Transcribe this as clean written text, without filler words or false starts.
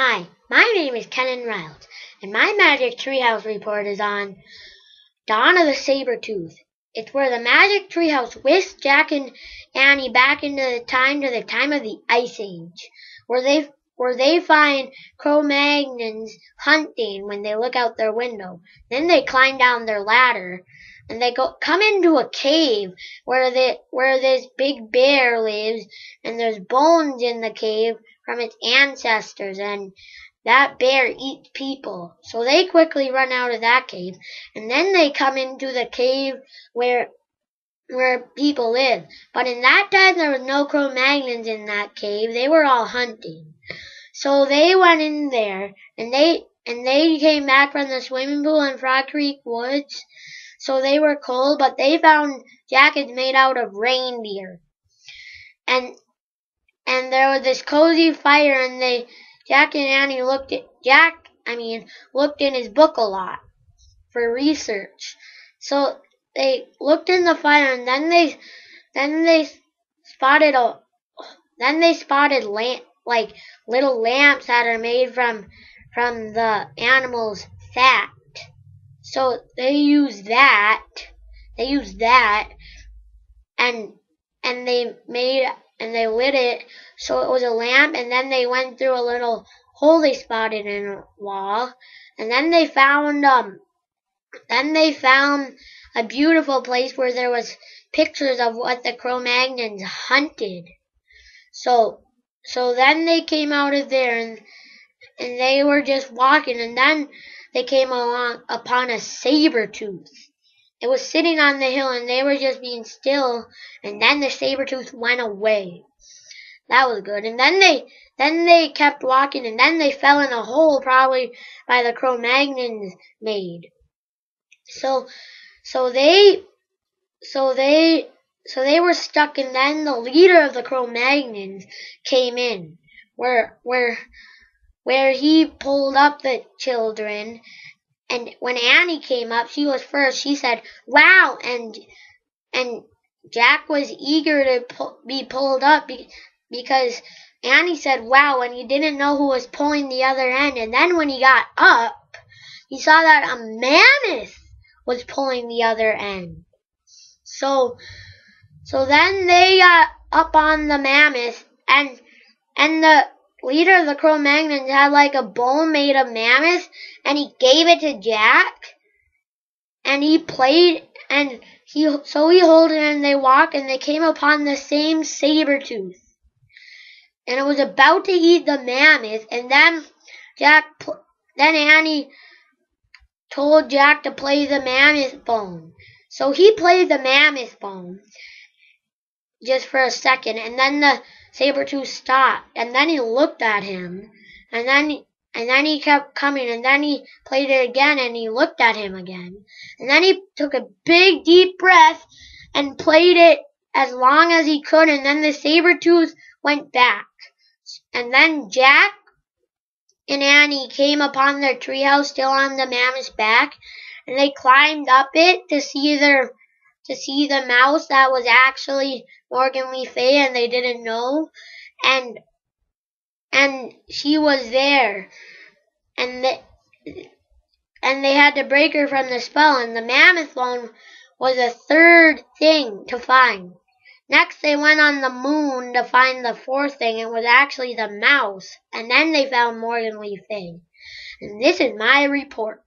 Hi, my name is Kennan and my magic treehouse report is on Dawn of the Saber-Tooth. It's where the magic treehouse whisks Jack and Annie back into the time of the Ice Age, where they find Cro-Magnons hunting when they look out their window. Then they climb down their ladder and they come into a cave where this big bear lives, and there's bones in the cave from its ancestors, and that bear eats people. So they quickly run out of that cave, and then they come into the cave where people live. But in that time there was no Cro-Magnons in that cave. They were all hunting. So they went in there, and they came back from the swimming pool in Frog Creek Woods. So they were cold, but they found jackets made out of reindeer. And there was this cozy fire, and Jack and Annie looked in his book a lot for research. So they looked in the fire, and then they spotted little lamps that are made from the animal's fat. So they used that, and they lit it so it was a lamp, and then they went through a little hole they spotted in a wall, and then they found a beautiful place where there was pictures of what the Cro-Magnons hunted. So then they came out of there, and they were just walking, and then they came upon a saber-tooth. It was sitting on the hill, and they were just being still, and then the saber-tooth went away. That was good. And then they kept walking, and then they fell in a hole probably by the Cro-Magnons made. So they were stuck, and then the leader of the Cro-Magnons came in, where he pulled up the children. And when Annie came up, she was first. She said, "Wow!" And Jack was eager to be pulled up because Annie said, "Wow," and he didn't know who was pulling the other end. And then when he got up, he saw that a mammoth was pulling the other end. So then they got up on the mammoth, and the leader of the Cro-Magnons had like a bone made of mammoth, and he gave it to Jack, and he played, and he held it, and they walked, and they came upon the same saber-tooth, and it was about to eat the mammoth, and then Annie told Jack to play the mammoth bone. So he played the mammoth bone just for a second, and then the saber-tooth stopped, and then he looked at him, and then he kept coming, and then he played it again, and he looked at him again, and then he took a big deep breath and played it as long as he could, and then the saber-tooth went back. And then Jack and Annie came upon their treehouse still on the mammoth's back, and they climbed up it to see the mouse that was actually Morgan Le Fay, and they didn't know, and she was there, and they had to break her from the spell, and the mammoth bone was the third thing to find. Next, they went on the moon to find the fourth thing. It was actually the mouse, and then they found Morgan Le Fay. And this is my report.